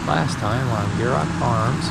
last time on Gierok Farms.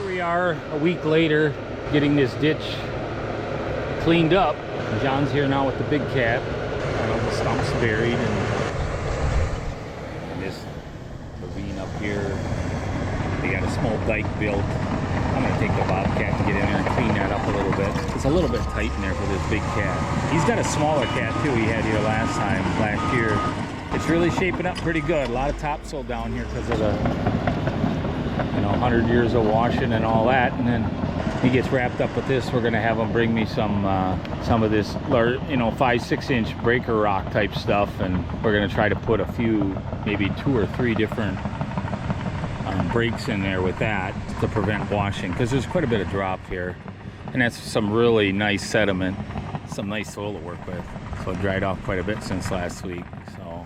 We are a week later getting this ditch cleaned up. John's here now with the big cat. All the stumps buried and this ravine up here. They got a small dike built. I'm gonna take the bobcat and get in there and clean that up a little bit. It's a little bit tight in there for this big cat. He's got a smaller cat too he had here last year. It's really shaping up pretty good. A lot of topsoil down here because of the 100 years of washing and all that, and then he gets wrapped up with this. We're gonna have him bring me some of this 5-6 inch breaker rock type stuff, and we're gonna try to put a few, maybe 2 or 3 different breaks in there with that to prevent washing, because there's quite a bit of drop here, and that's some really nice sediment, some nice soil to work with. So it dried off quite a bit since last week. So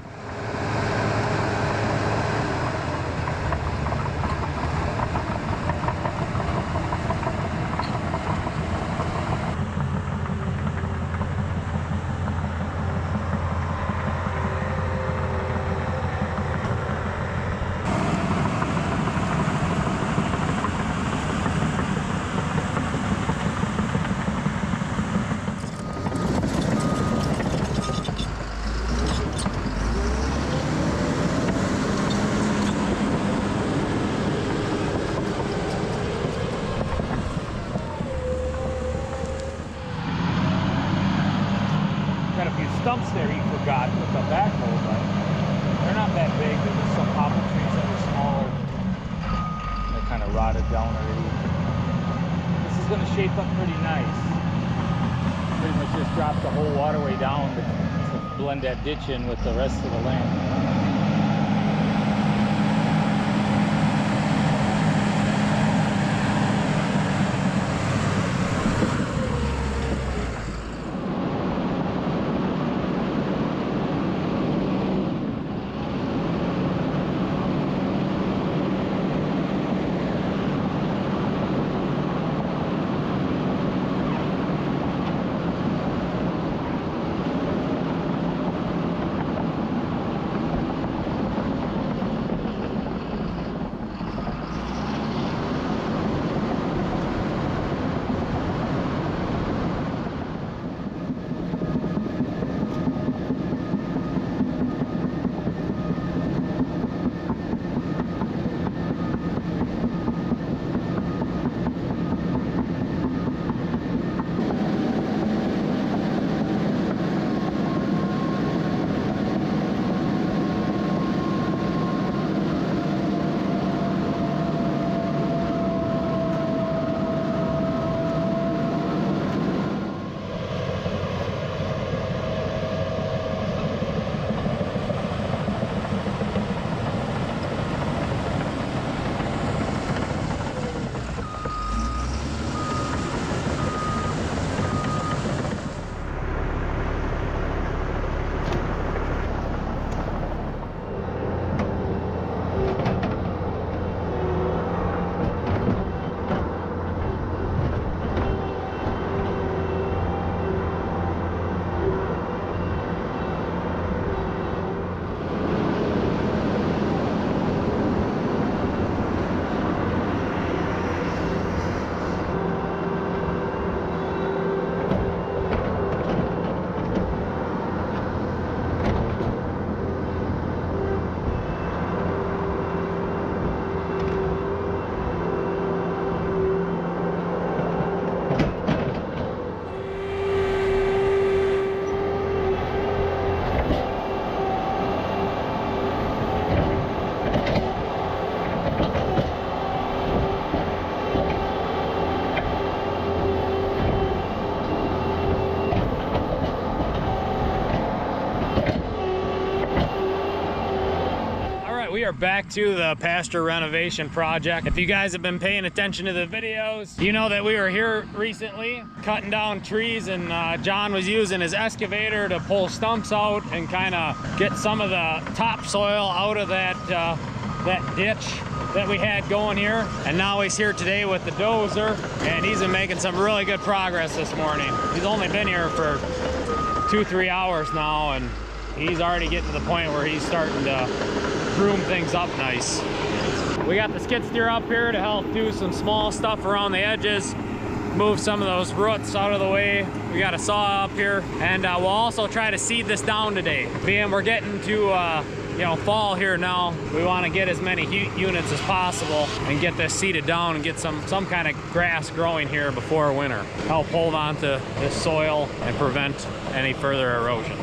got a few stumps there he forgot with the backhoe, but they're not that big. There's just some poplar trees that are small. They're kind of rotted down already. This is going to shape up pretty nice. Pretty much just drop the whole waterway down to blend that ditch in with the rest of the land. back to the pasture renovation project. If you guys have been paying attention to the videos, you know that we were here recently cutting down trees, and John was using his excavator to pull stumps out and kind of get some of the topsoil out of that ditch that we had going here. And now he's here today with the dozer, and he's been making some really good progress this morning. He's only been here for 2-3 hours now, and he's already getting to the point where he's starting to groom things up nice. We got the skid steer up here to help do some small stuff around the edges, move some of those roots out of the way. We got a saw up here, and we'll also try to seed this down today. Being we're getting to fall here now, we want to get as many units as possible and get this seeded down and get some kind of grass growing here before winter. Help hold on to this soil and prevent any further erosion.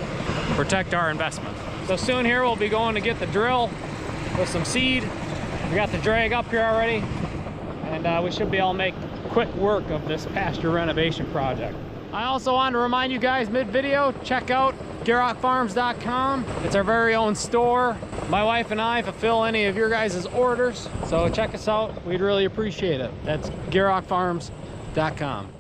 Protect our investment. So soon here we'll be going to get the drill with some seed. We got the drag up here already, and we should be able to make quick work of this pasture renovation project. I also wanted to remind you guys mid-video, check out GierokFarms.com. It's our very own store. My wife and I fulfill any of your guys' orders, so check us out. We'd really appreciate it. That's GierokFarms.com.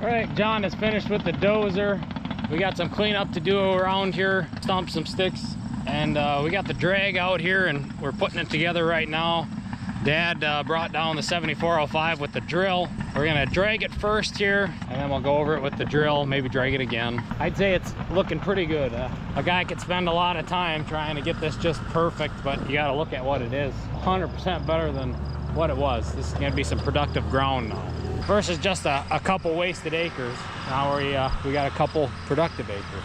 All right, John is finished with the dozer. We got some cleanup to do around here, stomp some sticks, and we got the drag out here and we're putting it together right now. Dad brought down the 7405 with the drill. We're gonna drag it first here, and then we'll go over it with the drill, maybe drag it again. I'd say it's looking pretty good. A guy could spend a lot of time trying to get this just perfect, but you gotta look at what it is. 100% better than what it was. This is gonna be some productive ground now. Versus just a couple wasted acres. Now we got a couple productive acres.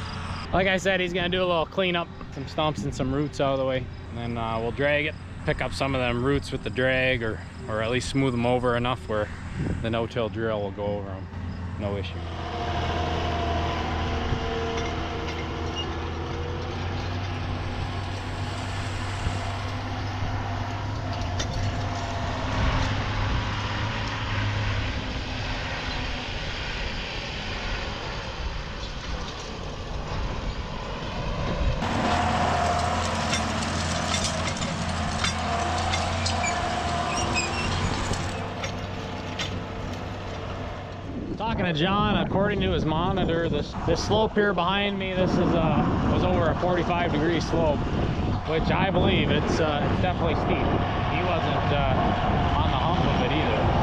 Like I said, he's gonna do a little cleanup, some stumps and some roots out of the way, and then we'll drag it, pick up some of them roots with the drag, or at least smooth them over enough where the no-till drill will go over them, no issue. Talking to John, according to his monitor, this slope here behind me, this is was over a 45-degree slope, which I believe it's definitely steep. He wasn't on the hump of it either.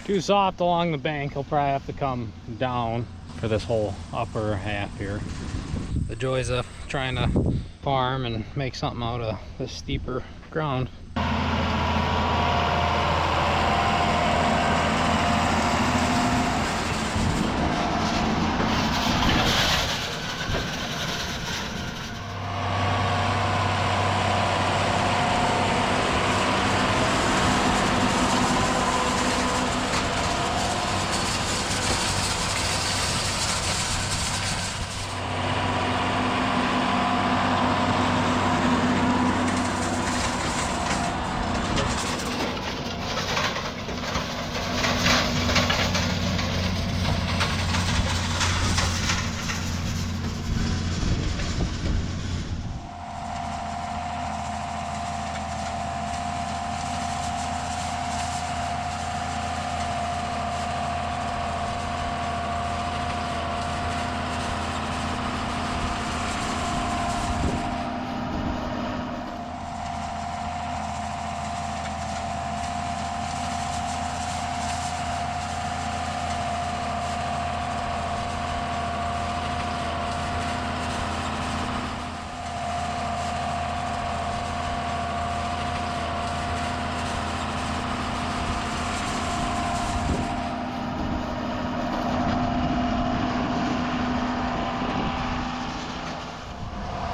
Too soft along the bank, he'll probably have to come down for this whole upper half here. The joys of trying to farm and make something out of this steeper ground.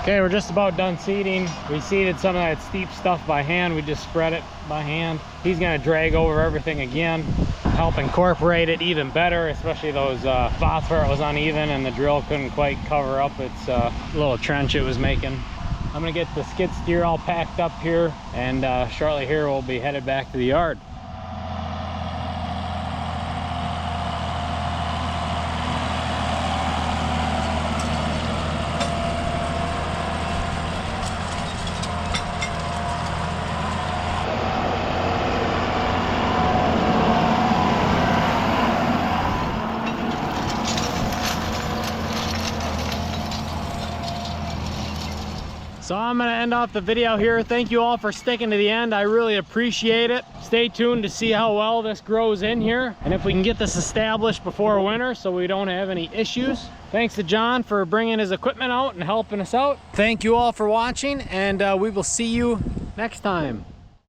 Okay, we're just about done seeding. We seeded some of that steep stuff by hand. We just spread it by hand. He's gonna drag over everything again, help incorporate it even better, especially those spots where it was uneven and the drill couldn't quite cover up its little trench it was making. I'm gonna get the skid steer all packed up here, and shortly here we'll be headed back to the yard. So I'm gonna end off the video here. Thank you all for sticking to the end. I really appreciate it. Stay tuned to see how well this grows in here and if we can get this established before winter so we don't have any issues. Thanks to John for bringing his equipment out and helping us out. Thank you all for watching, and we will see you next time.